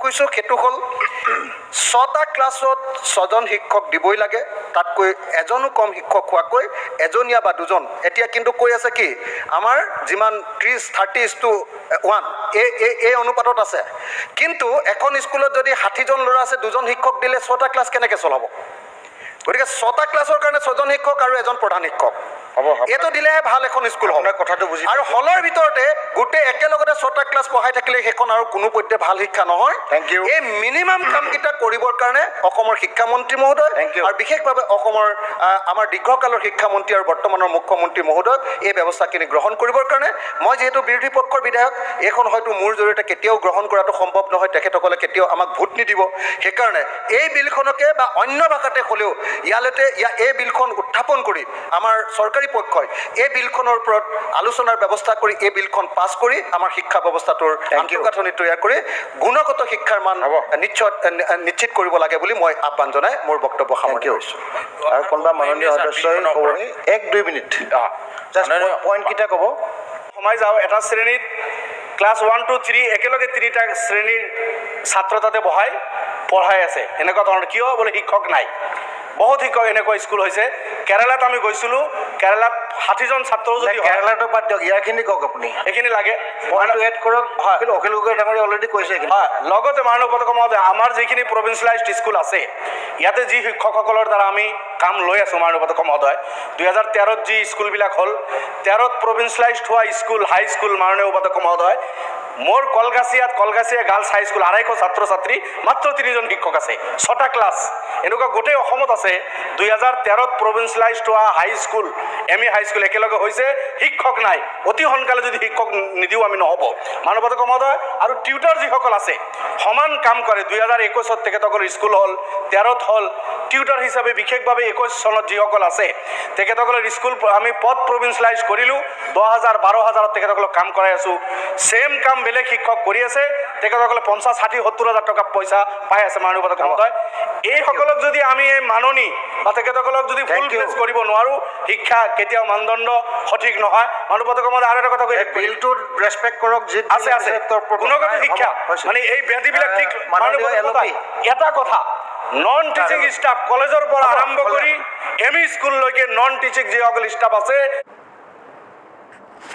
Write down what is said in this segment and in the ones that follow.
কৈছোঁ সেইটো হ'ল 6টা ক্লাছত 6জন শিক্ষক দিবই লাগে, তাতকৈ এজনো কম শিক্ষক হোৱাকৈ এজনীয়া বা দুজন। এতিয়া কিন্তু কৈ আছে কি আমাৰ যিমান 30:1 এই অনুপাতত আছে, কিন্তু এখন স্কুলত যদি 60জন ল'ৰা আছে 2জন শিক্ষক দিলে 6টা ক্লাছ কেনেকৈ চলাব? গতিকে 6টা ক্লাছৰ কাৰণে 6জন শিক্ষক আৰু এজন প্ৰধান শিক্ষক এইটো দিলেহে ভাল এখন স্কুল হ'ব। কথাটো বুজি আৰু হলৰ ভিতৰতে গোটেই একেলগতে 6টা ক্লাছ পঢ়াই থাকিলে সেইখন আৰু কোনো পধ্যে ভাল শিক্ষা নহয়। এই মিনিমাম কামকেইটা কৰিবৰ কাৰণে অসমৰ শিক্ষামন্ত্ৰী মহোদয় আৰু বিশেষভাৱে অসমৰ আমাৰ দীৰ্ঘকালৰ শিক্ষামন্ত্ৰী আৰু বৰ্তমানৰ মুখ্যমন্ত্ৰী মহোদয়ক এই ব্যৱস্থাখিনি গ্ৰহণ কৰিবৰ কাৰণে মই যিহেতু বিৰোধী পক্ষৰ বিধায়ক, এইখন হয়তো মোৰ জৰিয়তে কেতিয়াও গ্ৰহণ কৰাটো সম্ভৱ নহয়, তেখেতসকলে কেতিয়াও আমাক ভোট নিদিব। সেইকাৰণে এই বিলখনকে বা অন্য ভাষাতে হ'লেও ইয়ালৈতে এই বিলখন উত্থাপন কৰি আমাৰ চৰকাৰী পক্ষই এই বিলখনৰ ওপৰত আলোচনাৰ ব্যৱস্থা কৰি এই বিলখন পাছ কৰি আমাৰ শিক্ষা ব্যৱস্থাটোৰ আন্তঃগাঁথনি তৈয়াৰ কৰি গুণগত শিক্ষাৰ মান নিশ্চিত কৰিব লাগে বুলি মই আহ্বান জনাই মোৰ বক্তব্য সামৰণি কৰিছোঁ। আৰু কোনোবা মাননীয় সদস্যই 1-2 মিনিট পইণ্টকেইটা ক'ব। সোমাই যাওঁ এটা শ্ৰেণীত ক্লাছ 1 to 3 একেলগে 3টা শ্ৰেণীৰ ছাত্ৰ তাতে পঢ়াই আছে। এনেকুৱা ধৰণৰ কিয় বোলে শিক্ষক নাই। বহুত শিক্ষক এনেকুৱা স্কুল হৈছে। কেৰালাত আমি গৈছিলোঁ, কেৰালাত 60জন ছাত্ৰ যদি কেৰালাটো বাদ দিয়ক, ইয়াৰখিনি কওক আপুনি। এইখিনি লাগে পইণ্টটো এড কৰক। অখিল গগৈ ডাঙৰীয়া অলৰেডি কৈছে। হয়, লগতে মাননীয় পদক মহোদয় আমাৰ যিখিনি প্ৰভিন্সিয়েলাইজড স্কুল আছে ইয়াতে যি শিক্ষকসকলৰ দ্বাৰা আমি কাম লৈ আছোঁ মাননীয় পদক মহোদয়, 2013ত যি স্কুলবিলাক হ'ল 13ত প্ৰভিন্সিয়েলাইজড হোৱা স্কুল হাই স্কুল মাননীয় পদক মহোদয়, মোৰ কলগাছিয়া গাৰ্লছ হাই স্কুল 250 ছাত্ৰ ছাত্ৰী, মাত্ৰ 3জন শিক্ষক আছে, 6টা ক্লাছ। এনেকুৱা গোটেই অসমত আছে 2013ত প্ৰভিন্সিয়েলাইজড হোৱা হাই স্কুল ME হাই স্কুল একেলগে হৈছে, শিক্ষক নাই। অতি সোনকালে যদি শিক্ষক নিদিওঁ আমি নহ'ব মাননীয় পদক মহোদয়। আৰু টিউটাৰ যিসকল আছে সমান কাম কৰে, 2021ত তেখেতসকলৰ স্কুল হ'ল, 13ত হ'ল। টিউটাৰ হিচাপে বিশেষভাৱে 21 চনত যিসকল আছে তেখেতসকলৰ স্কুল আমি পদ প্ৰভিন্সিয়েলাইজ কৰিলোঁ, 10,000 12,000ত তেখেতসকলক কাম কৰাই আছোঁ। ছেম কাম বেলেগ শিক্ষক কৰি আছে, তেখেতসকলে 50, 60, 70,000 টকা পইচা পাই আছে মাননীয় পদক মহোদয়। এইসকলক যদি আমি এই মাননি বা তেখেতসকলক যদি ফুল প্লেচ কৰিব নোৱাৰোঁ, শিক্ষা কেতিয়াও মানদণ্ড সঠিক নহয়। মাননীয় পদক মহোদয় আৰু এটা কথা কৈ বিলটোত ৰেচপেক্ট কৰক, আছে গুণগত শিক্ষা মানে এই ব্যাধিবিলাক ঠিক। এটা কথা, নন টিচিং ষ্টাফ কলেজৰ পৰা আৰম্ভ কৰি ME স্কুললৈকে নন টিচিং যিসকল ষ্টাফ আছে।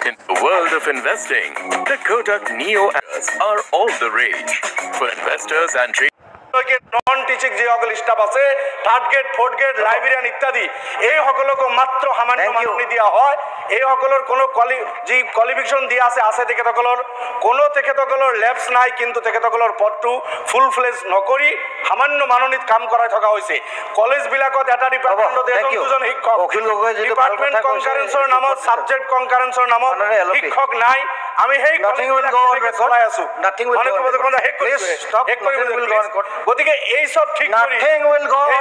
In the world of investing, the Kotak Neo apps are all the rage. For investors and traders, non teaching যিসকল ষ্টাফ আছে, 3rd grade 4th grade librarian ইত্যাদি, এইসকলকো মাত্ৰ সামান্য মাননি দিয়া হয়। এইসকলৰ কোনো যি কোৱালিফিকেশ্যন দিয়া আছে তেখেতসকলৰ কোনো তেখেতসকলৰ লেবছ নাই, কিন্তু তেখেতসকলৰ পদটো ফুল ফ্লেজ নকৰি সামান্য মাননিত কাম কৰাই থকা হৈছে। কলেজবিলাকত এটা ডিপাৰ্টমেণ্টত 1-2জন শিক্ষক, ডিপাৰ্টমেণ্ট কনকাৰেঞ্চৰ নামত, ছাবজেক্ট কনকাৰেঞ্চৰ নামত শিক্ষক নাই। আমি সেই চলাই আছোঁ। গতিকে এই চব ঠিক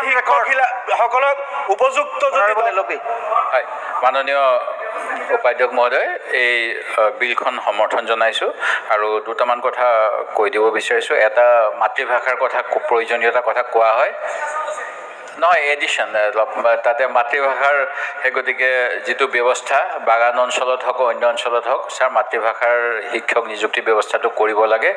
শিক্ষকসকলক উপযুক্ত মাননীয় উপাধ্যক্ষ মহোদয়, এই বিলখন সমৰ্থন জনাইছোঁ আৰু দুটামান কথা কৈ দিব বিচাৰিছোঁ। এটা, মাতৃভাষাৰ কথা প্ৰয়োজনীয়তাৰ কথা কোৱা হয় নহয়, এডিশ্যন তাতে মাতৃভাষাৰ সেই গতিকে যিটো ব্যৱস্থা বাগান অঞ্চলত হওক অন্য অঞ্চলত হওক, ছাৰ মাতৃভাষাৰ শিক্ষক নিযুক্তি ব্যৱস্থাটো কৰিব লাগে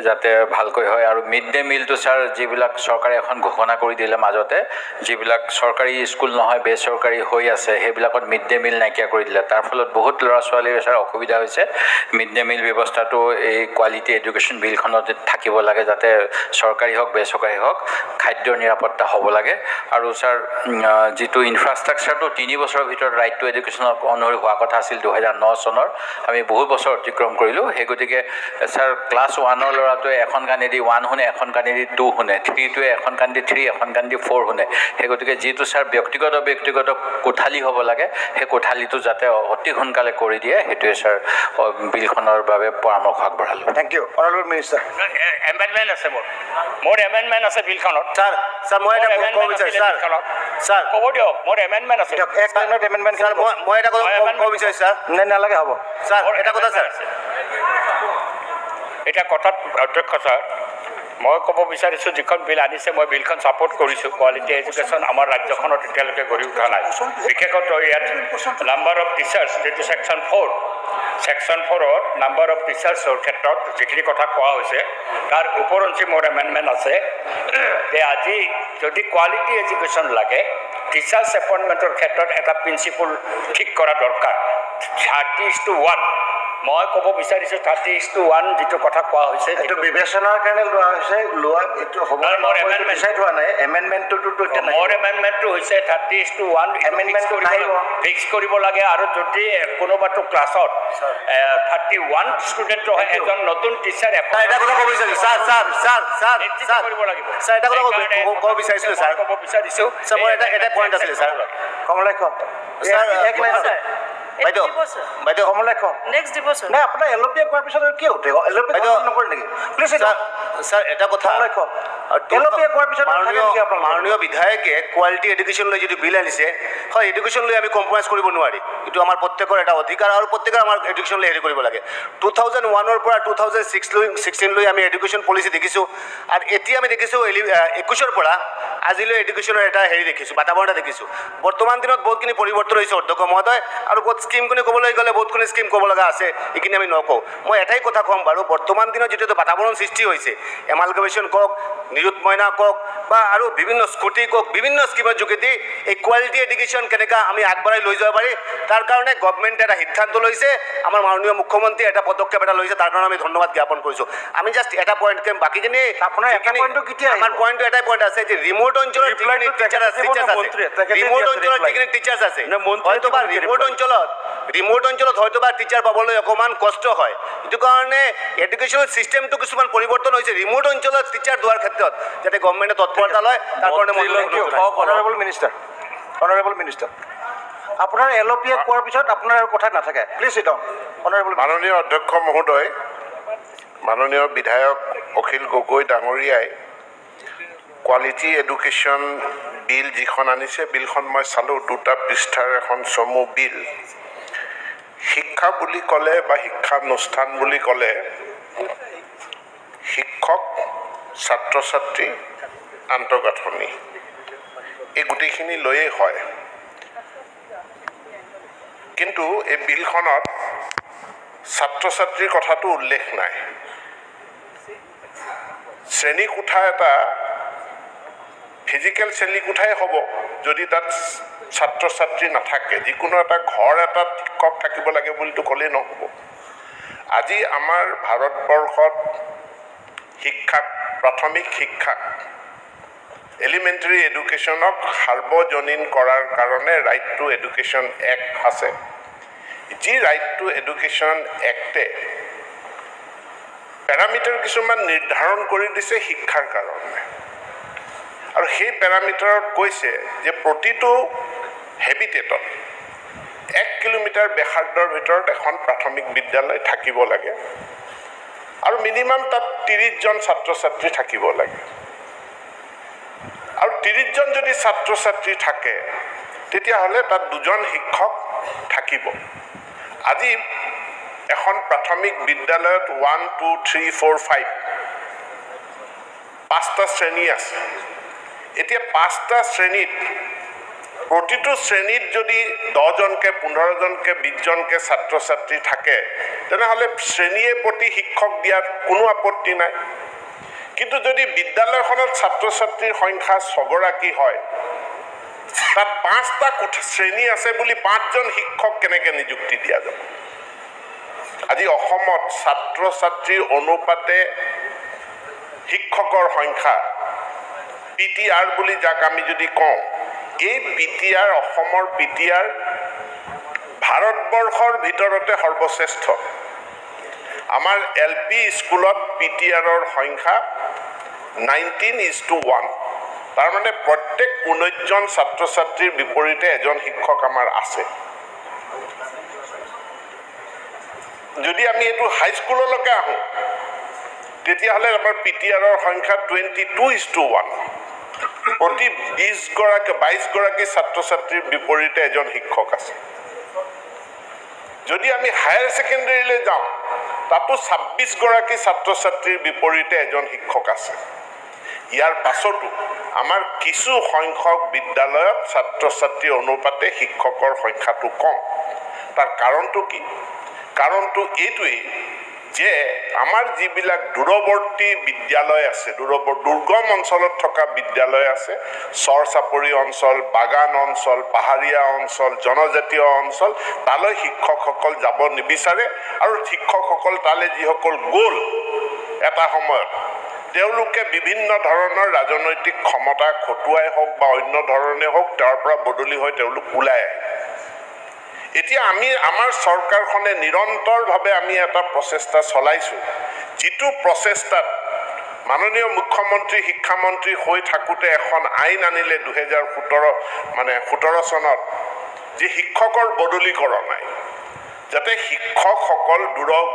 যাতে ভালকৈ হয়। আৰু মিড ডে মিলটো ছাৰ যিবিলাক চৰকাৰে এখন ঘোষণা কৰি দিলে মাজতে, যিবিলাক চৰকাৰী স্কুল নহয় বেচৰকাৰী হৈ আছে সেইবিলাকত মিড ডে মিল নাইকিয়া কৰি দিলে। তাৰ ফলত বহুত ল'ৰা ছোৱালীৰ ছাৰ অসুবিধা হৈছে। মিড ডে মিল ব্যৱস্থাটো এই কোৱালিটি এডুকেশ্যন বিলখনত থাকিব লাগে, যাতে চৰকাৰী হওক বেচৰকাৰী হওক খাদ্যৰ নিৰাপত্তা হ'ব লাগে। আৰু ছাৰ যিটো ইনফ্ৰাষ্ট্ৰাকচাৰটো 3 বছৰৰ ভিতৰত ৰাইট টু এডুকেশ্যনৰ অনুসৰি হোৱা কথা আছিল 2009 চনৰ, আমি বহুত বছৰ অতিক্ৰম কৰিলোঁ। সেই গতিকে ছাৰ ক্লাছ 1ৰ ল'ৰাটোৱে এখন কাণেদি 1 শুনে, এখন কাণেদি 2 শুনে, 3টোৱে এখন কাণেদি 3, এখন কাণেদি 4 শুনে। সেই গতিকে যিটো ছাৰ ব্যক্তিগত কোঠালি হ'ব লাগে, সেই কোঠালিটো যাতে অতি সোনকালে কৰি দিয়ে, সেইটোৱে ছাৰ বিলখনৰ বাবে পৰামৰ্শ আগবঢ়ালোঁ। Thank you. Honourable minister. Amendment আছে মোৰ এমেণ্ডমেণ্ট আছে বিলখনত। ছাৰ মই এটা ক'ব বিচাৰিছোঁ। ছাৰ ক'ব দিয়ক, মোৰ এমেণ্ডমেণ্ট আছে। এক লাইনত এমেণ্ডমেণ্ট। ছাৰ মই এটা কথা ক'ব বিচাৰিছোঁ। ছাৰ নালাগে, হ'ব ছাৰ। এটা কথা ছাৰ, এতিয়া কথাত অধ্যক্ষ ছাৰ, মই ক'ব বিচাৰিছোঁ যিখন বিল আনিছে মই বিলখন ছাপোৰ্ট কৰিছোঁ কোৱালিটি এডুকেশ্যন আমাৰ ৰাজ্যখনত এতিয়ালৈকে গঢ়ি উঠা নাই বিশেষতঃ ইয়াত নাম্বাৰ অফ টিচাৰ্ছ যিটো ছেকশ্যন 4ত নাম্বাৰ অফ টিচাৰ্ছৰ ক্ষেত্ৰত যিখিনি কথা কোৱা হৈছে তাৰ ওপৰঞ্চি মোৰ এমেণ্ডমেণ্ট আছে যে আজি যদি কোৱালিটি এডুকেশ্যন লাগে টিচাৰ্ছ এপইণ্টমেণ্টৰ ক্ষেত্ৰত এটা প্ৰিন্সিপল ঠিক কৰা দৰকাৰ 30:1 মই ক'ব বিচাৰিছোঁ 30:1 যিটো কথা কোৱা হৈছে এইটো বিবেচনাৰ কাৰণে লোৱা এইটো হ'ব ডিচাইড হোৱা নাই এমেণ্ডমেণ্টটোতো এতিয়া নাই মোৰ এমেণ্ডমেণ্টটো হৈছে 30:1 এমেণ্ডমেণ্ট ফিক্স কৰিব লাগে আৰু যদি কোনোবাটো ক্লাছত 31 ষ্টুডেণ্ট হয় এজন নতুন টিচাৰ এটা কথা ক'ব বিচাৰিছোঁ ছাৰ কৰিব লাগিব ছাৰ এটা কথা ক'ব বিচাৰিছিলোঁ ছাৰ ক'ব বিচাৰিছোঁ ছাৰ মোৰ এটা পইণ্ট আছিলে ছাৰ কমলেশ ছাৰ এক লাইন বাইদেউ বাইদেউ কমলেশ নেক্সট দিব স্যাৰ নাই আপোনাৰ এলপিয়ে কোৱাৰ পিছত কি উঠে এলপি নকৰে নেকি প্লিজ ছাৰ এটা কথা এলপিয়ে কোৱাৰ পিছত মাননীয় বিধায়কে কোৱালিটি এডুকেশ্যন লৈ যিটো বিল আনিছে হয় এডুকেশ্যন লৈ আমি কম্প্ৰমাইজ কৰিব নোৱাৰি এইটো আমাৰ প্ৰত্যেকৰ এটা অধিকাৰ আৰু প্ৰত্যেকৰ আমাৰ এডুকেশ্যন লৈ হেৰি কৰিব লাগে 2001 পৰা 2016 লৈ আমি এডুকেশ্যন পলিচি দেখিছোঁ আৰু এতিয়া আমি দেখিছোঁ 21 পৰা আজিলৈ এডুকেশ্যনৰ এটা হেৰি দেখিছোঁ বাতাবৰণ এটা দেখিছোঁ বৰ্তমান দিনত বহুতখিনি পৰিৱৰ্তন হৈছে অধ্যক্ষ মহোদয় আৰু বহুত স্কিমখিনি ক'বলৈ গ'লে বহুতখিনি স্কিম ক'ব লগা আছে এইখিনি আমি নকওঁ মই এটাই কথা ক'ম বাৰু বৰ্তমান দিনত যিটো বাতাবৰণ সৃষ্টি হৈছে এমালগামেশ্যন কওক নিযুত মইনা কওক বা আৰু বিভিন্ন স্কুটি কওক বিভিন্ন স্কিমৰ যোগেদি এই কোৱালিটি এডুকেশ্যন কেনেকৈ আমি আগবঢ়াই লৈ যাব পাৰি তাৰ কাৰণে গভৰ্ণমেণ্টে এটা সিদ্ধান্ত লৈছে আমাৰ মাননীয় মুখ্যমন্ত্ৰীয়ে এটা পদক্ষেপ এটা লৈছে তাৰ কাৰণে আমি ধন্যবাদ জ্ঞাপন কৰিছোঁ আমি জাষ্ট এটা পইণ্ট ক'ম বাকীখিনি আপোনাৰ এটা পইণ্টটো কেতিয়া আমাৰ পইণ্টটো এটাই পইণ্ট আছে যে ৰিমোট অঞ্চলত টিচাৰ আছে ৰিমোট অঞ্চলত যিখিনি টিচাৰ্ছ আছে হয়তো বা ৰিমোট অঞ্চলত হয়তো বা টিচাৰ পাবলৈ অকণমান কষ্ট হয় সেইটো কাৰণে এডুকেশ্যনেল ছিষ্টেমটো কিছুমান পৰিৱৰ্তন হৈছে ৰিমোট অঞ্চলত টিচাৰ দিয়াৰ ক্ষেত্ৰত যাতে গভৰ্ণমেণ্টে তৎপৰতা লয় তাৰ কাৰণে অনাৰেবল মিনিষ্টাৰ আপোনাৰ এলপিয়ে কোৱাৰ পিছত আপোনাৰ আৰু কথা নাথাকে প্লিজ চিট ডাউন অনাৰেবল মাননীয় অধ্যক্ষ মহোদয় মাননীয় বিধায়ক অখিল গগৈ ডাঙৰীয়াই কোৱালিটি এডুকেশ্যন বিল যিখন আনিছে বিলখন মই চালোঁ 2টা পৃষ্ঠাৰ এখন চমু বিল শিক্ষা বুলি ক'লে বা শিক্ষানুষ্ঠান বুলি ক'লে শিক্ষক ছাত্ৰ ছাত্ৰী আন্তঃগাঁথনি এই গোটেইখিনি লৈয়ে হয় কিন্তু এই বিলখনত ছাত্ৰ ছাত্ৰীৰ কথাটো উল্লেখ নাই শ্ৰেণীকোঠা এটা ফিজিকেল শ্ৰেণীকোঠাই হ'ব যদি তাত ছাত্ৰ ছাত্ৰী নাথাকে যিকোনো এটা ঘৰ এটাত শিক্ষক থাকিব লাগে বুলিতো ক'লেই নহ'ব আজি আমাৰ ভাৰতবৰ্ষত শিক্ষাক প্ৰাথমিক শিক্ষাক এলিমেণ্টাৰী এডুকেশ্যনক সাৰ্বজনীন কৰাৰ কাৰণে ৰাইট টু এডুকেশ্যন এক্ট আছে যি ৰাইট টু এডুকেশ্যন এক্টে পেৰামিটাৰ কিছুমান নিৰ্ধাৰণ কৰি দিছে শিক্ষাৰ কাৰণে আৰু সেই পেৰামিটাৰত কৈছে যে প্ৰতিটো হেবিটেটত 1 কিলোমিটাৰ ব্যাসাৰ্ধৰ ভিতৰত এখন প্ৰাথমিক বিদ্যালয় থাকিব লাগে আৰু মিনিমাম তাত 30 জন ছাত্ৰ ছাত্ৰী থাকিব লাগে আৰু 30 জন যদি ছাত্ৰ ছাত্ৰী থাকে তেতিয়াহ'লে তাত 2জন শিক্ষক থাকিব আজি এখন প্ৰাথমিক বিদ্যালয়ত 1 2 3 4 5 5টা শ্ৰেণী আছে এতিয়া 5টা শ্ৰেণীত প্ৰতিটো শ্ৰেণীত যদি 10 জনকে 15 জনকে 20 জনকে ছাত্ৰ ছাত্ৰী থাকে তেনেহ'লে শ্ৰেণীয়ে প্ৰতি শিক্ষক দিয়াৰ কোনো আপত্তি নাই কিন্তু যদি বিদ্যালয়খনত ছাত্ৰ ছাত্ৰীৰ সংখ্যা 6গৰাকী হয় তাত 5টা শ্ৰেণী আছে বুলি 5জন শিক্ষক কেনেকৈ নিযুক্তি দিয়া যাব আজি অসমত ছাত্ৰ ছাত্ৰীৰ অনুপাতে শিক্ষকৰ সংখ্যা পিটিআৰ বুলি যাক আমি যদি কওঁ এই পিটিআৰ অসমৰ পিটিআৰ ভাৰতবৰ্ষৰ ভিতৰতে সৰ্বশ্ৰেষ্ঠ আমাৰ এলপি স্কুলত পিটিআৰৰ সংখ্যা 19:1 তাৰমানে প্ৰত্যেক 19 জন ছাত্ৰ ছাত্ৰীৰ বিপৰীতে এজন শিক্ষক আমাৰ আছে যদি আমি এইটো হাইস্কুললৈকে আহোঁ তেতিয়াহ'লে আমাৰ পিটিআৰৰ সংখ্যা 22:1 প্ৰতি 22গৰাকী ছাত্ৰ ছাত্ৰীৰ বিপৰীতে এজন শিক্ষক আছে যদি আমি হায়াৰ ছেকেণ্ডেৰীলৈ যাওঁ তাতো 26 গৰাকী ছাত্ৰ ছাত্ৰীৰ বিপৰীতে এজন শিক্ষক আছে। ইয়াৰ পাছতো আমাৰ কিছু সংখ্যক বিদ্যালয়ত ছাত্ৰ ছাত্ৰীৰ অনুপাতে শিক্ষকৰ সংখ্যাটো কম। তাৰ কাৰণটো কি? কাৰণটো এইটোৱেই যে আমাৰ যিবিলাক দূৰৱৰ্তী বিদ্যালয় আছে, দুৰ্গম অঞ্চলত থকা বিদ্যালয় আছে, চৰ চাপৰি অঞ্চল, বাগান অঞ্চল, পাহাৰীয়া অঞ্চল, জনজাতীয় অঞ্চল, তালৈ শিক্ষকসকল যাব নিবিচাৰে আৰু শিক্ষকসকল তালৈ যিসকল গ'ল এটা সময়ত তেওঁলোকে বিভিন্ন ধৰণৰ ৰাজনৈতিক ক্ষমতা খটুৱাই হওক বা অন্য ধৰণে হওক তাৰ পৰা বদলি হৈ তেওঁলোক ওলাই আহে। এতিয়া আমাৰ চৰকাৰখনে নিৰন্তৰভাৱে আমি এটা প্ৰচেষ্টা চলাইছোঁ, যিটো প্ৰচেষ্টাত মাননীয় মুখ্যমন্ত্ৰী শিক্ষামন্ত্ৰী হৈ থাকোঁতে এখন আইন আনিলে 2017 চনত, যে শিক্ষকৰ বদলীকৰণ আইন, যাতে শিক্ষকসকল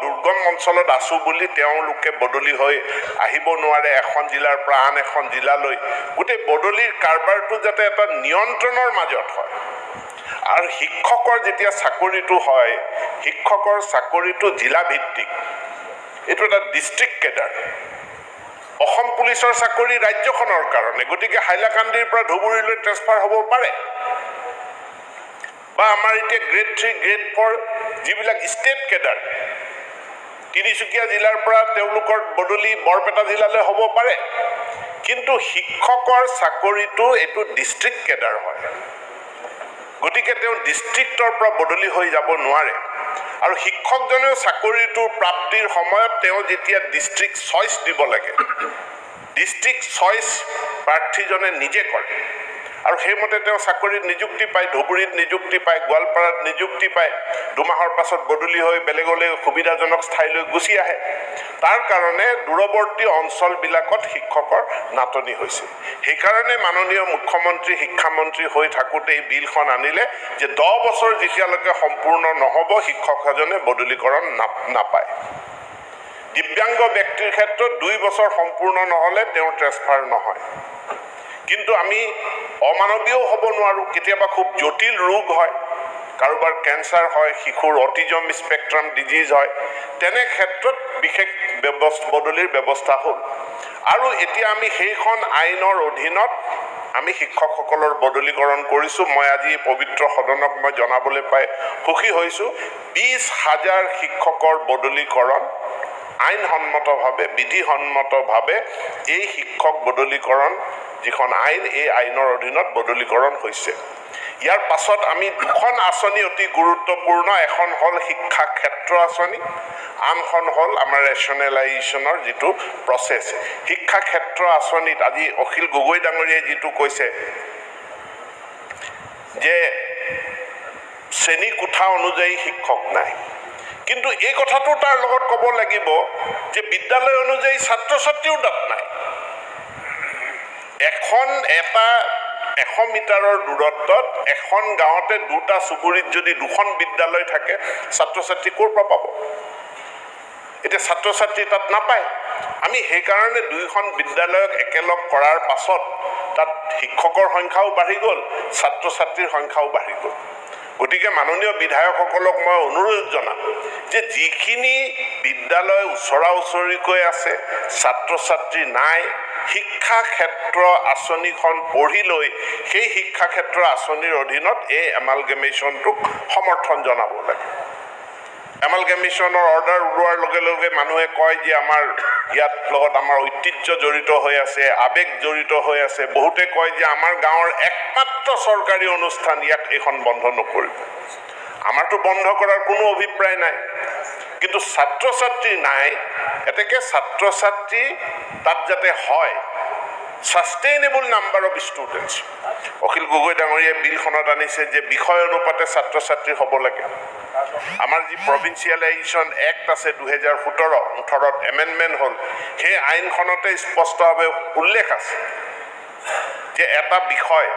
দুৰ্গম অঞ্চলত আছোঁ বুলি তেওঁলোকে বদলি হৈ আহিব নোৱাৰে এখন জিলাৰ পৰা আন এখন জিলালৈ। গোটেই বদলিৰ কাৰবাৰটো যাতে এটা নিয়ন্ত্ৰণৰ মাজত হয়। আৰু শিক্ষকৰ যেতিয়া চাকৰিটো হয়, শিক্ষকৰ চাকৰিটো জিলা ভিত্তিক, এইটো এটা ডিষ্ট্ৰিক্ট কেডাৰ। অসম পুলিচৰ চাকৰি ৰাজ্যখনৰ কাৰণে, গতিকে হাইলাকান্দিৰ পৰা ধুবুৰীলৈ ট্ৰেন্সফাৰ হ'ব পাৰে। বা আমাৰ এতিয়া গ্ৰেড 3, গ্ৰেড 4 যিবিলাক ষ্টেট কেডাৰ, তিনিচুকীয়া জিলাৰ পৰা তেওঁলোকৰ বদলি বৰপেটা জিলালৈ হ'ব পাৰে। কিন্তু শিক্ষকৰ চাকৰিটো এইটো ডিষ্ট্ৰিক্ট কেডাৰ হয়, গতিকে তেওঁ ডিষ্ট্ৰিক্টৰ পৰা বদলি হৈ যাব নোৱাৰে। আৰু শিক্ষকজনেও চাকৰিটোৰ প্ৰাপ্তিৰ সময়ত তেওঁ যেতিয়া ডিষ্ট্ৰিক্ট চইচ দিব লাগে, ডিষ্ট্ৰিক্ট চইচ প্ৰাৰ্থীজনে নিজে কৰে আৰু সেইমতে তেওঁ চাকৰিত নিযুক্তি পায়, ধুবুৰীত নিযুক্তি পায়, গোৱালপাৰাত নিযুক্তি পায়, 2 মাহৰ পাছত বদলি হৈ বেলেগলৈ সুবিধাজনক ঠাইলৈ গুচি আহে। তাৰ কাৰণে দূৰৱৰ্তী অঞ্চলবিলাকত শিক্ষকৰ নাটনি হৈছে। সেইকাৰণে মাননীয় মুখ্যমন্ত্ৰী শিক্ষামন্ত্ৰী হৈ থাকোঁতে এই বিলখন আনিলে যে 10 বছৰ যেতিয়ালৈকে সম্পূৰ্ণ নহ'ব শিক্ষক এজনে বদলীকৰণ নাপায়। দিব্যাংগ ব্যক্তিৰ ক্ষেত্ৰত 2 বছৰ সম্পূৰ্ণ নহ'লে তেওঁৰ ট্ৰেন্সফাৰ নহয়। কিন্তু আমি অমানৱীয় হ'ব নোৱাৰোঁ। কেতিয়াবা খুব জটিল ৰোগ হয়, কাৰোবাৰ কেঞ্চাৰ হয়, শিশুৰ অটিজম স্পেক্ট্ৰাম ডিজিজ হয়, তেনে ক্ষেত্ৰত বিশেষ বদলিৰ ব্যৱস্থা হ'ল। আৰু এতিয়া আমি সেইখন আইনৰ অধীনত আমি শিক্ষকসকলৰ বদলীকৰণ কৰিছোঁ। মই আজি পবিত্ৰ সদনক মই জনাবলৈ পাই সুখী হৈছোঁ, 20,000 শিক্ষকৰ বদলীকৰণ আইনসন্মতভাৱে, বিধিসন্মতভাৱে এই শিক্ষক বদলীকৰণ যিখন আইন, এই আইনৰ অধীনত বদলীকৰণ হৈছে। ইয়াৰ পাছত আমি 2খন আঁচনি অতি গুৰুত্বপূৰ্ণ, এখন হ'ল শিক্ষা ক্ষেত্ৰ আঁচনি, আনখন হ'ল আমাৰ ৰেচনেলাইজেশ্যনৰ যিটো প্ৰচেছ। শিক্ষা ক্ষেত্ৰ আঁচনিত আজি অখিল গগৈ ডাঙৰীয়াই যিটো কৈছে যে শ্ৰেণী কোঠা অনুযায়ী শিক্ষক নাই, কিন্তু এই কথাটো তাৰ লগত ক'ব লাগিব যে বিদ্যালয় অনুযায়ী ছাত্ৰ ছাত্ৰীও তাত নাই। 100 মিটাৰৰ দূৰত্বত এখন গাঁৱতে 2টা চুবুৰীত যদি 2খন বিদ্যালয় থাকে, ছাত্ৰ ছাত্ৰী ক'ৰ পৰা পাব? এতিয়া ছাত্ৰ ছাত্ৰী তাত নাপায়। আমি সেইকাৰণে 2খন বিদ্যালয়ক একেলগ কৰাৰ পাছত তাত শিক্ষকৰ সংখ্যাও বাঢ়ি গ'ল, ছাত্ৰ ছাত্ৰীৰ সংখ্যাও বাঢ়ি গ'ল। গতিকে মাননীয় বিধায়কসকলক মই অনুৰোধ জনাম যে যিখিনি বিদ্যালয় ওচৰা ওচৰিকৈ আছে, ছাত্ৰ ছাত্ৰী নাই, শিক্ষা ক্ষেত্ৰ আঁচনিখন পঢ়ি লৈ সেই শিক্ষা ক্ষেত্ৰ আঁচনিৰ অধীনত এই এমালগেমেশ্যনটোক সমৰ্থন জনাব লাগে। এমালগেমেশ্যনৰ অৰ্ডাৰ ওলোৱাৰ লগে লগে মানুহে কয় যে আমাৰ ইয়াত লগত আমাৰ ঐতিহ্য জড়িত হৈ আছে, আৱেগ জড়িত হৈ আছে। বহুতে কয় যে আমাৰ গাঁৱৰ একমাত্ৰ চৰকাৰী অনুষ্ঠান, ইয়াক এইখন বন্ধ নকৰিব। আমাৰতো বন্ধ কৰাৰ কোনো অভিপ্ৰায় নাই, কিন্তু ছাত্ৰ ছাত্ৰী নাই, এতেকে ছাত্ৰ ছাত্ৰী তাত যাতে হয়, sustainable number of students. Akhil Gogoi ডাঙৰীয়াই বিলখনত আনিছে যে বিষয় অনুপাতে ছাত্ৰ ছাত্ৰী হ'ব লাগে। আমাৰ যি প্ৰভিন্সিয়েলাইজেশ্যন এক্ট আছে 2017-18ত এমেণ্ডমেণ্ট হ'ল, সেই আইনখনতে স্পষ্টভাৱে উল্লেখ আছে যে এটা বিষয়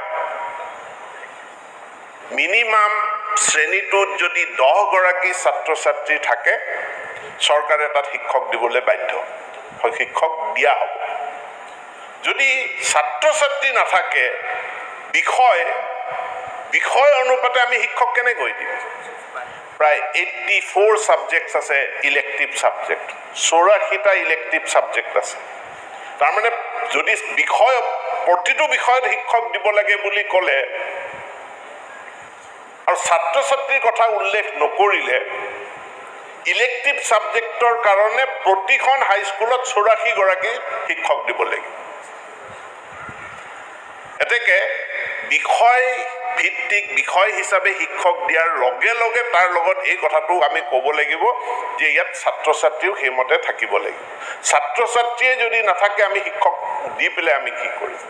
মিনিমাম শ্ৰেণীটোত যদি 10 গৰাকী ছাত্ৰ ছাত্ৰী থাকে, চৰকাৰে তাত শিক্ষক দিবলৈ বাধ্য, শিক্ষক দিয়া হ'ব। যদি ছাত্ৰ ছাত্ৰী নাথাকে, বিষয় অনুপাতে আমি শিক্ষক কেনেকৈ দিম? প্ৰায় 84 ছাবজেক্টছ আছে ইলেক্টিভ ইলেক্টিভ ছাবজেক্ট 84টা ইলেক্টিভ ছাবজেক্ট আছে তাৰমানে যদি বিষয় প্ৰতিটো বিষয়ত শিক্ষক দিব লাগে বুলি ক'লে আৰু ছাত্ৰ ছাত্ৰীৰ কথা উল্লেখ নকৰিলে ইলেক্টিভ ছাবজেক্টৰ কাৰণে প্ৰতিখন হাইস্কুলত 84 গৰাকী শিক্ষক দিব লাগিব এতেকে বিষয় ভিত্তিক বিষয় হিচাপে শিক্ষক দিয়াৰ লগে লগে তাৰ লগত এই কথাটো আমি ক'ব লাগিব যে ইয়াত ছাত্ৰ ছাত্ৰীও সেইমতে থাকিব লাগিব ছাত্ৰ ছাত্ৰীয়ে যদি নাথাকে আমি শিক্ষক দি পেলাই আমি কি কৰিম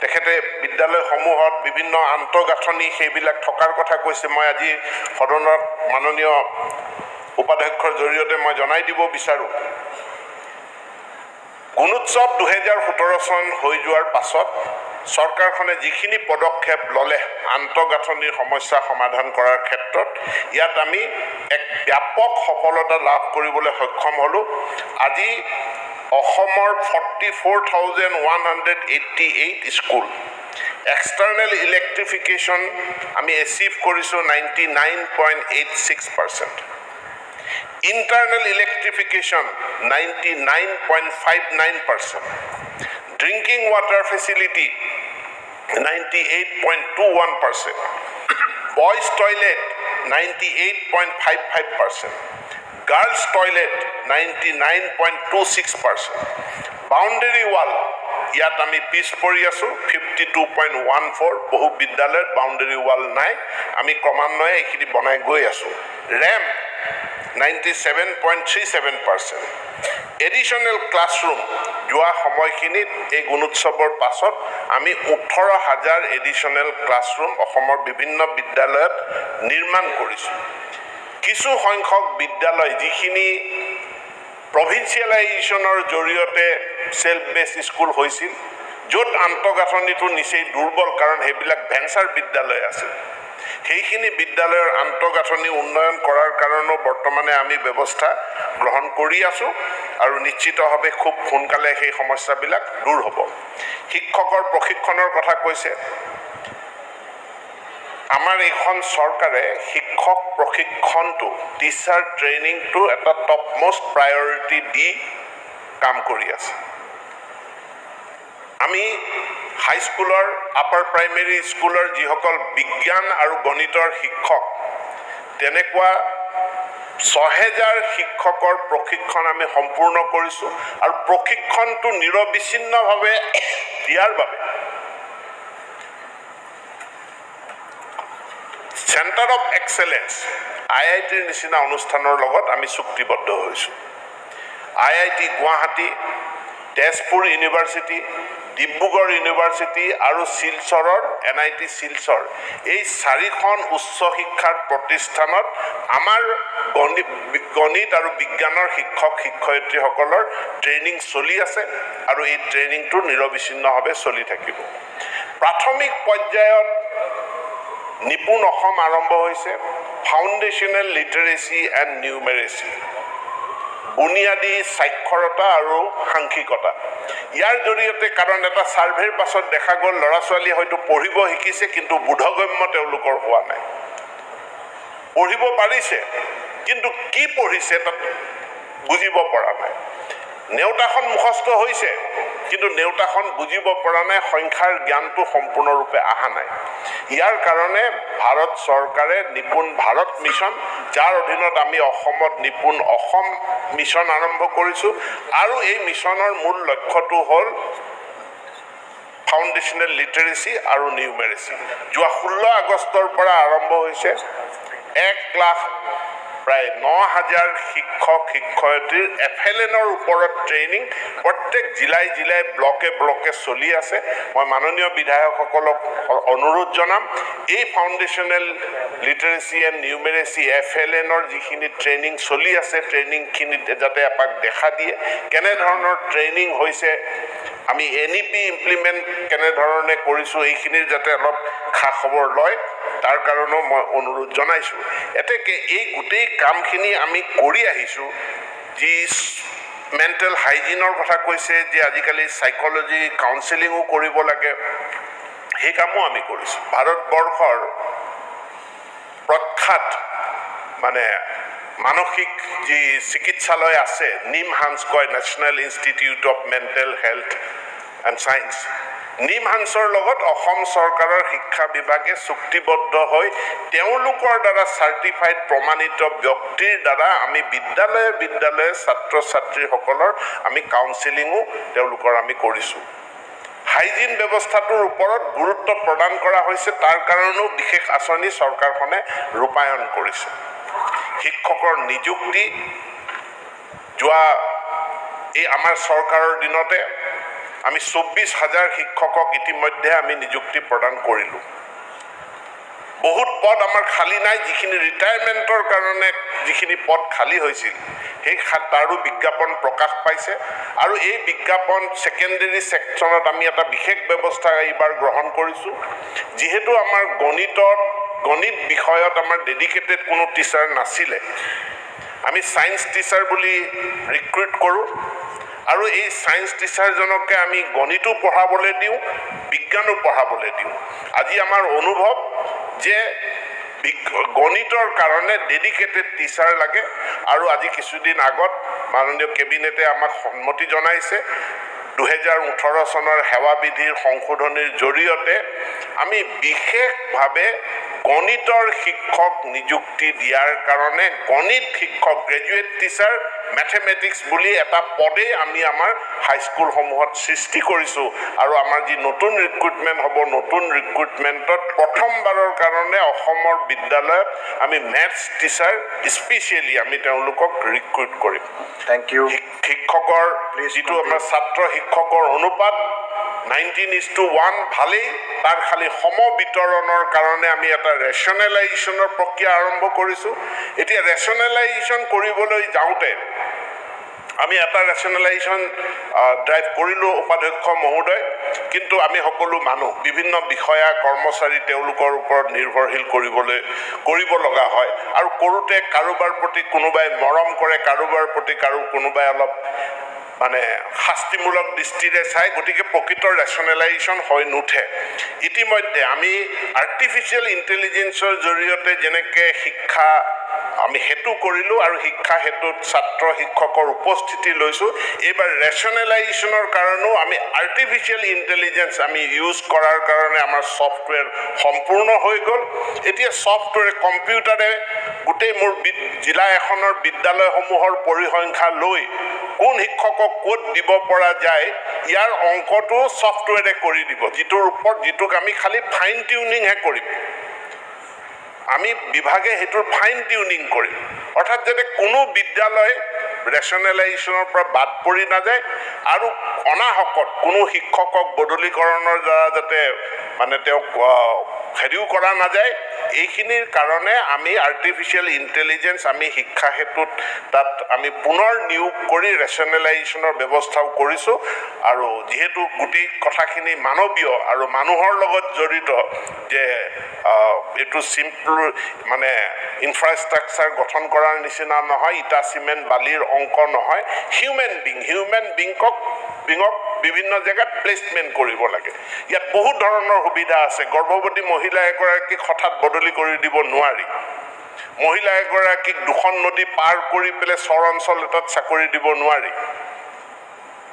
তেখেতে বিদ্যালয়সমূহত বিভিন্ন আন্তঃগাঁথনি সেইবিলাক থকাৰ কথা কৈছে মই আজি সদনত মাননীয় উপাধ্যক্ষৰ জৰিয়তে মই জনাই দিব বিচাৰোঁ গুণোৎসৱ 2017 চন হৈ যোৱাৰ পাছত চৰকাৰখনে যিখিনি পদক্ষেপ ল'লে আন্তঃগাঁথনিৰ সমস্যা সমাধান কৰাৰ ক্ষেত্ৰত ইয়াত আমি এক ব্যাপক সফলতা লাভ কৰিবলৈ সক্ষম হ'লোঁ আজি অসমৰ 44,188 স্কুল এক্সটাৰ্নেল ইলেক্ট্ৰিফিকেশ্যন আমি এচিভ কৰিছোঁ 99.86%. Internal electrification 99.59%. Drinking water facility 98.21%. Boys toilet 98.55%. Girls toilet 99.26%. Boundary wall ইয়াত আমি পিছ পৰি আছো 52.14 বহু বিদ্যালয়ত বাউণ্ডাৰী ৱাল নাই আমি ক্ৰমান্বয়ে এইখিনি বনাই গৈ আছো ৰেম্প 97.37%. এডিশনাল ক্লাছৰুম যোৱা সময়খিনিত এই গুণোৎসৱৰ পাছত আমি 18,000 এডিশনাল ক্লাছৰুম অসমৰ বিভিন্ন বিদ্যালয়ত নিৰ্মাণ কৰিছোঁ কিছু সংখ্যক বিদ্যালয় যিখিনি প্ৰভিন্সিয়েলাইজেশ্যনৰ জৰিয়তে সেলফ বেস স্কুল হৈছিল য'ত আন্তঃগাঁথনিটো নিচেই দুৰ্বল কাৰণ সেইবিলাক ভেঞ্চাৰ বিদ্যালয় আছে সেইখিনি বিদ্যালয়ৰ আন্তঃগাঁথনি উন্নয়ন কৰাৰ কাৰণেও বৰ্তমানে আমি ব্যৱস্থা গ্ৰহণ কৰি আছো আৰু নিশ্চিতভাৱে খুব সোনকালে সেই সমস্যাবিলাক দূৰ হ'ব শিক্ষকৰ প্ৰশিক্ষণৰ কথা কৈছে আমাৰ এখন চৰকাৰে শিক্ষক প্ৰশিক্ষণটো টিচাৰ ট্ৰেইনিংটো এটা টপ মোষ্ট প্ৰায়ৰিটি দি কাম কৰি আছে আমি হাই স্কুলৰ আপাৰ প্ৰাইমেৰী স্কুলৰ যিসকল বিজ্ঞান আৰু গণিতৰ শিক্ষক তেনেকুৱা 6,000 শিক্ষকৰ প্ৰশিক্ষণ আমি সম্পূৰ্ণ কৰিছো আৰু প্ৰশিক্ষণটো নিৰবিচ্ছিন্নভাৱে দিয়াৰ বাবে চেণ্টাৰ অফ এক্সেলেন্স IITৰ নিচিনা অনুষ্ঠানৰ লগত আমি চুক্তিবদ্ধ হৈছো IIT Guwahati Tezpur university Dibrugarh university আৰু শিলচৰৰ NIT শিলচৰ এই চাৰিখন উচ্চ শিক্ষাৰ প্ৰতিষ্ঠানত আমাৰ গণিত আৰু বিজ্ঞানৰ শিক্ষক শিক্ষয়িত্ৰীসকলৰ ট্ৰেইনিং চলি আছে আৰু এই ট্ৰেইনিংটো নিৰবিচ্ছিন্নভাৱে চলি থাকিব প্ৰাথমিক পৰ্যায়ত নিপুণ অসম আৰম্ভ হৈছে ফাউণ্ডেশ্যনেল লিটাৰেচি এণ্ড নিউমেৰেচি বুনিয়াদী সাক্ষৰতা আৰু সাংখ্যিকতা ইয়াৰ জৰিয়তে কাৰণ এটা সাৰ্ভেৰ পাছত দেখা গ'ল ল'ৰা ছোৱালী হয়তো পঢ়িব শিকিছে কিন্তু বোধগম্য তেওঁলোকৰ হোৱা নাই পঢ়িব পাৰিছে কিন্তু কি পঢ়িছে তাত বুজিব পৰা নাই নেওতাখন মুখস্থ হৈছে কিন্তু নেওতাখন বুজিব পৰা নাই সংখ্যাৰ জ্ঞানটো সম্পূৰ্ণৰূপে আহা নাই ইয়াৰ কাৰণে ভাৰত চৰকাৰে নিপুণ ভাৰত মিছন যাৰ অধীনত আমি অসমত নিপুণ অসম মিছন আৰম্ভ কৰিছো আৰু এই মিছনৰ মূল লক্ষ্যটো হ'ল ফাউণ্ডেশ্যনেল লিটাৰেচি আৰু নিউমেৰেচি যোৱা 16 আগষ্টৰ পৰা আৰম্ভ হৈছে 1 লাখ প্ৰায় 9,000 শিক্ষক শিক্ষয়িত্ৰীৰ FLNৰ ওপৰত ট্ৰেইনিং প্ৰত্যেক জিলাই জিলাই ব্লকে ব্লকে চলি আছে মই মাননীয় বিধায়কসকলক অনুৰোধ জনাম এই ফাউণ্ডেশ্যনেল লিটাৰেচি এণ্ড নিউমেৰেচি FLNৰ যিখিনি ট্ৰেইনিং চলি আছে ট্ৰেইনিংখিনি যাতে এপাক দেখা দিয়ে কেনেধৰণৰ ট্ৰেইনিং হৈছে আমি NEP ইমপ্লিমেণ্ট কেনেধৰণে কৰিছোঁ এইখিনিৰ যাতে অলপ খা খবৰ লয় তাৰ কাৰণেও মই অনুৰোধ জনাইছোঁ এতেকে এই গোটেই কামখিনি আমি কৰি আহিছোঁ যি মেণ্টেল হাইজিনৰ কথা কৈছে যে আজিকালি সাইকোলজি কাউন্সেলিংও কৰিব লাগে সেই কামো আমি কৰিছোঁ ভাৰতবৰ্ষৰ প্ৰখ্যাত মানে মানসিক যি চিকিৎসালয় আছে নিমহান্স কয় national institute of mental health and science নিমহান্সৰ লগত অসম চৰকাৰৰ শিক্ষা বিভাগে চুক্তিবদ্ধ হৈ তেওঁলোকৰ দ্বাৰা চাৰ্টিফাইড প্ৰমাণিত ব্যক্তিৰ দ্বাৰা আমি বিদ্যালয়ে ছাত্ৰ ছাত্ৰীসকলৰ আমি কাউন্সেলিঙো তেওঁলোকৰ আমি কৰিছোঁ হাইজিন ব্যৱস্থাটোৰ ওপৰত গুৰুত্ব প্ৰদান কৰা হৈছে তাৰ কাৰণেও বিশেষ আঁচনি চৰকাৰখনে ৰূপায়ণ কৰিছে শিক্ষকৰ নিযুক্তি যোৱা এই আমাৰ চৰকাৰৰ দিনতে আমি ২৪,০০০ শিক্ষকক ইতিমধ্যে আমি নিযুক্তি প্ৰদান কৰিলোঁ বহুত পদ আমাৰ খালী নাই যিখিনি ৰিটায়াৰমেণ্টৰ কাৰণে যিখিনি পদ খালী হৈছিল সেই তাৰো বিজ্ঞাপন প্ৰকাশ পাইছে আৰু এই বিজ্ঞাপন ছেকেণ্ডেৰী ছেকশ্যনত আমি এটা বিশেষ ব্যৱস্থা এইবাৰ গ্ৰহণ কৰিছোঁ যিহেতু আমাৰ গণিত বিষয়ত আমাৰ ডেডিকেটেড কোনো টিচাৰ নাছিলে আমি ছায়েন্স টিচাৰ বুলি ৰিক্ৰুইট কৰোঁ আৰু এই ছায়েন্স টিচাৰজনকে আমি গণিতো পঢ়াবলৈ দিওঁ বিজ্ঞানো পঢ়াবলৈ দিওঁ আজি আমাৰ অনুভৱ যে গণিতৰ কাৰণে ডেডিকেটেড টিচাৰ লাগে আৰু আজি কিছুদিন আগত মাননীয় কেবিনেটে আমাক সন্মতি জনাইছে 2018 চনৰ সেৱা বিধিৰ সংশোধনীৰ জৰিয়তে আমি বিশেষভাৱে গণিতৰ শিক্ষক নিযুক্তি দিয়াৰ কাৰণে গণিত শিক্ষক গ্ৰেজুৱেট টিচাৰ মেথমেটিক্স বুলি এটা পদে আমি আমাৰ হাইস্কুলসমূহত সৃষ্টি কৰিছোঁ আৰু আমাৰ যি নতুন ৰিক্ৰুটমেণ্ট হ'ব নতুন ৰিক্ৰুটমেণ্টত প্ৰথমবাৰৰ কাৰণে অসমৰ বিদ্যালয়ত আমি মেথছ টিচাৰ স্পেচিয়েলি আমি তেওঁলোকক ৰিক্ৰুইট কৰিম থেংক ইউ শিক্ষকৰ যিটো আমাৰ ছাত্ৰ শিক্ষকৰ অনুপাত 19:1 ভালেই তাৰ খালি সম বিতৰণৰ কাৰণে আমি এটা ৰেচনেলাইজেশ্যনৰ প্ৰক্ৰিয়া আৰম্ভ কৰিছোঁ এতিয়া ৰেচনেলাইজেশ্যন কৰিবলৈ যাওঁতে আমি এটা ৰেচনেলাইজেশ্যন ড্ৰাইভ কৰিলোঁ উপাধ্যক্ষ মহোদয় কিন্তু আমি সকলো মানুহ বিভিন্ন বিষয়া কৰ্মচাৰী তেওঁলোকৰ ওপৰত নিৰ্ভৰশীল কৰিব লগা হয় আৰু কৰোঁতে কাৰোবাৰ প্ৰতি কোনোবাই মৰম কৰে কাৰোবাৰ প্ৰতি কোনোবাই অলপ মানে শাস্তিমূলক দৃষ্টিৰে চাই গতিকে প্ৰকৃত ৰেচনেলাইজেশ্যন হৈ নুঠে ইতিমধ্যে আমি আৰ্টিফিচিয়েল ইণ্টেলিজেন্সৰ জৰিয়তে যেনেকৈ শিক্ষা আমি হেতু কৰিলোঁ আৰু শিক্ষা হেতুত ছাত্ৰ শিক্ষকৰ উপস্থিতি লৈছোঁ এইবাৰ ৰেচনেলাইজেশ্যনৰ কাৰণেও আমি আৰ্টিফিচিয়েল ইণ্টেলিজেন্স আমি ইউজ কৰাৰ কাৰণে আমাৰ ছফ্টৱেৰ সম্পূৰ্ণ হৈ গ'ল এতিয়া ছফ্টৱেৰ কম্পিউটাৰে গোটেই মোৰ জিলা এখনৰ বিদ্যালয়সমূহৰ পৰিসংখ্যা লৈ কোন শিক্ষকক ক'ত দিব পৰা যায় ইয়াৰ অংকটো ছফ্টৱেৰে কৰি দিব যিটোক আমি খালি ফাইন টিউনিংহে কৰিম আমি বিভাগে হেতুৰ ফাইন টিউনিং কৰিম অৰ্থাৎ যাতে কোনো বিদ্যালয় ৰেচনেলাইজেশ্যনৰ পৰা বাদ পৰি নাযায় আৰু অনাহকত কোনো শিক্ষকক বদলীকৰণৰ দ্বাৰা যাতে মানে তেওঁক হেৰিও কৰা নাযায় এইখিনিৰ কাৰণে আমি আৰ্টিফিচিয়েল ইণ্টেলিজেন্স আমি শিক্ষা হেতুত তাত আমি পুনৰ নিয়োগ কৰি ৰেচনেলাইজেশ্যনৰ ব্যৱস্থাও কৰিছোঁ আৰু যিহেতু গোটেই কথাখিনি মানৱীয় আৰু মানুহৰ লগত জড়িত যে এইটো চিম্পল মানে ইনফ্ৰাষ্ট্ৰাকচাৰ গঠন কৰাৰ নিচিনা নহয় ইটা চিমেণ্ট বালিৰ অংক নহয় হিউমেন বিংক বিভিন্ন জেগাত প্লেচমেণ্ট কৰিব লাগে ইয়াত বহুত ধৰণৰ সুবিধা আছে গৰ্ভৱতী মহিলা এগৰাকীক হঠাৎ বদলি কৰি দিব নোৱাৰি মহিলা এগৰাকীক দুখন নদী পাৰ কৰি পেলাই চৰ অঞ্চল এটাত চাকৰি দিব নোৱাৰি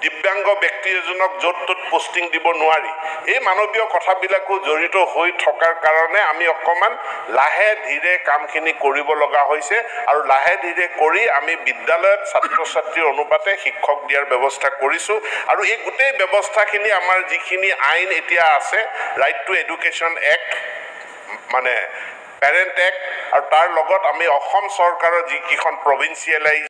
দিব্যাংগ ব্যক্তি এজনক য'ত ত'ত পোষ্টিং দিব নোৱাৰি এই মানৱীয় কথাবিলাকো জড়িত হৈ থকাৰ কাৰণে আমি অকণমান লাহে ধীৰে কামখিনি কৰিব লগা হৈছে আৰু লাহে ধীৰে কৰি আমি বিদ্যালয়ত ছাত্ৰ ছাত্ৰীৰ অনুপাতে শিক্ষক দিয়াৰ ব্যৱস্থা কৰিছোঁ আৰু এই গোটেই ব্যৱস্থাখিনি আমাৰ যিখিনি আইন এতিয়া আছে ৰাইট টু এডুকেশ্যন এক্ট মানে পেৰেণ্ট এক্ট আৰু তাৰ লগত আমি অসম চৰকাৰৰ যিকেইখন প্ৰভিন্সিয়েলাইজ